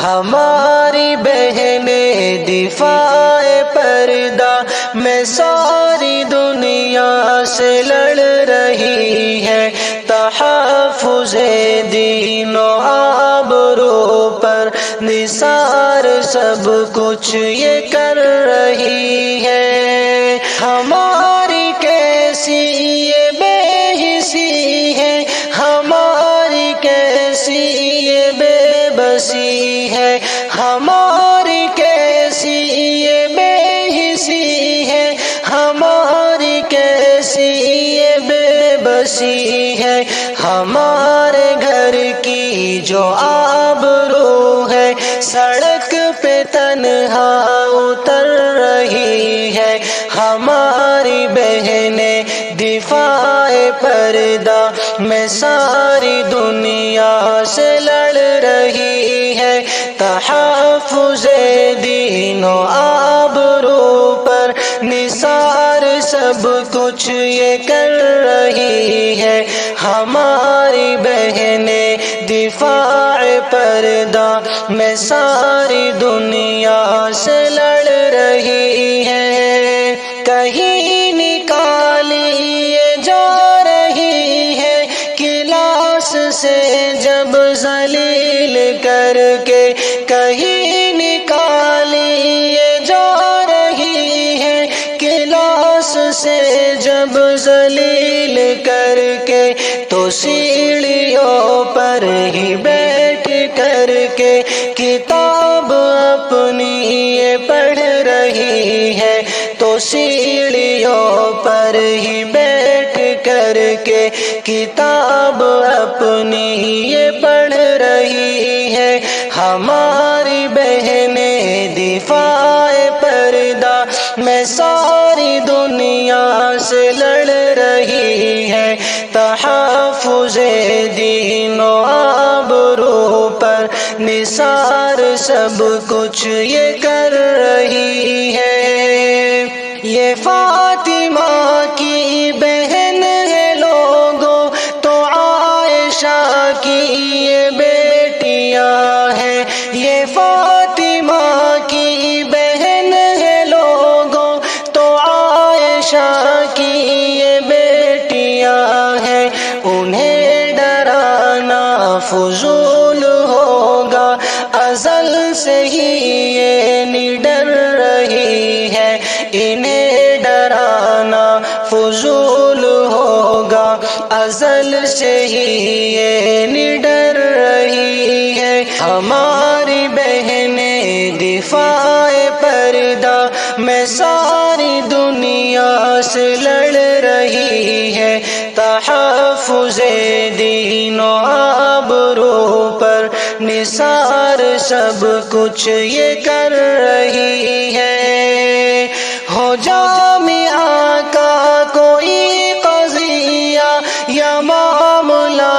ہماری بہنیں دفاع پردہ میں ساری دنیا سے لڑ رہی ہے، تحفظ دین و آبرو پر نثار سب کچھ یہ کر رہی ہے۔ ہماری کیسی یہ بے حسی ہے، ہماری کیسی یہ بے بسی ہے، ہماری کیسی یہ بے حسی ہے، ہماری کیسی یہ بے بسی ہے۔ ہمارے گھر کی جو آبرو ہے سڑک پہ تنہا اتر رہی ہے، ہماری بہنیں دفاع پردہ میں ساری دنیا سے لڑ رہی ہے، تحفظ دین و آبرو پر نثار سب کچھ یہ کر رہی ہے۔ ہماری بہنیں دفاع پردہ میں ساری دنیا سے لڑ رہی ہے، کہیں نکالی جا رہی ہے کلاس سے جب ذلیل کر کے، کہیں نکالی جا رہی ہے کلاس سے جب ذلیل کر کے، تو سیڑھیوں پر ہی بیٹھ کر کے کتاب اپنی یہ پڑھ رہی ہے، تو سیڑھیوں پر ہی بیٹھ کر کے کتاب اپنی یہ پڑھ رہی ہے۔ ہماری بہنیں دفاع پردہ میں ساری دنیا سے لڑ رہی ہے، تحفظ دین و آبرو پر نثار سب کچھ یہ کر رہی ہے۔ یہ فاطمہ کی بہن ہے لوگوں، تو عائشہ کی یہ بیٹیاں ہیں، یہ فاطمہ کی بہن ہے لوگوں، تو عائشہ کی یہ بیٹیاں ہیں، انہیں ڈرانا فضول ہوگا، ازل سے ہی یہ نڈر رہی ہے، انہیں ڈرانا فضول ہوگا، ازل سے ہی یہ نڈر رہی ہے۔ ہماری بہنیں دفاع پردہ میں ساری دنیا سے لڑ رہی ہے، تحفظ دین و آبرو پر نثار سب کچھ یہ کر رہی ہے۔ ہو جامعہ کا کوئی قضیہ یا معاملہ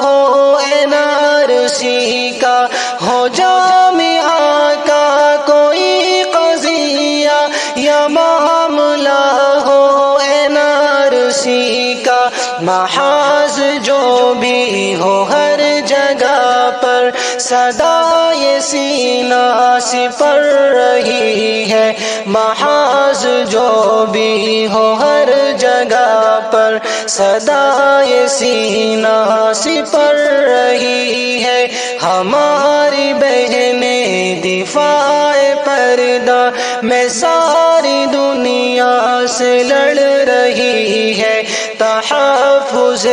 ہو این آر سی کا، ہو جامعہ کا کوئی قضیہ یا معاملہ ہو این آر سی کا، محاذ جو بھی ہو ہر جگہ پر صدائے سینہ سپر رہی ہے، محاذ جو بھی ہو ہر جگہ پر صدائے سینہ سپر رہی ہے۔ ہماری بہنیں دفاع پردہ میں ساری دنیا سے لڑ رہی ہے، تحفظ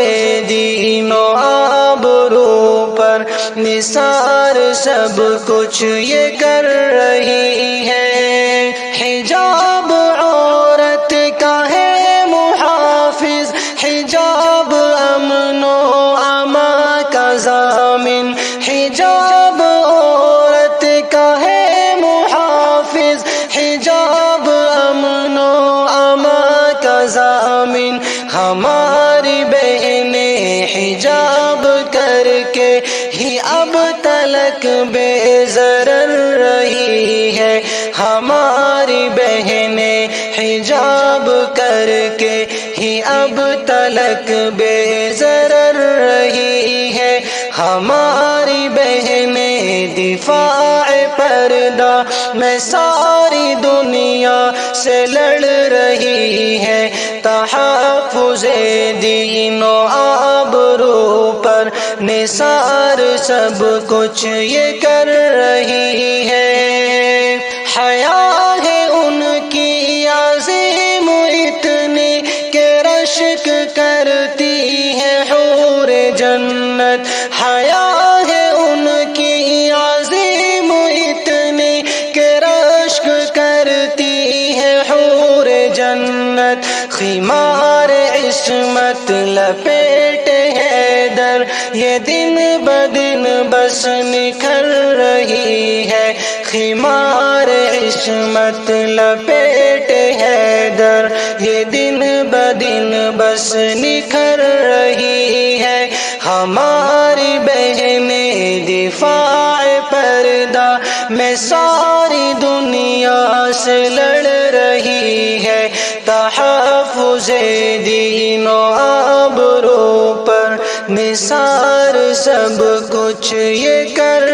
دین و آبرو پر نثار سب کچھ یہ کر رہی ہے۔ حجاب عورت کا ہے محافظ، حجاب امن و امان کا ضامن، حجاب عورت کا ہے محافظ، حجاب امن و امان کا ضامن۔ ہماری بہنیں حجاب کر کے ہی اب تلک بے ضرر رہی ہے، ہماری بہنیں حجاب کر کے ہی اب تلک بے ضرر رہی ہے، ہماری بہنیں دفاع پردہ میں ساری دنیا سے لڑ رہی ہے، تحفظ دین و آبرو پر نثار سب کچھ یہ کر رہی ہے۔ حیا ہے ان کی عظیم اتنی کہ رشک کرتی ہے حور جنت، حیا ہے ان کی عظیم اتنی کہ رشک کرتی ہے حور جنت، خمار عصمت لپیٹ حیدر یہ دن بدن بس نکھر رہی ہے، خمار عصمت لپیٹ حیدر یہ دن بدن بس نکھر رہی ہے، ہماری بہنیں دفاع پردہ میں ساری دنیا سے لڑ رہی ہے، تحفظ دین و آبرو پر نثار سب کچھ یہ کر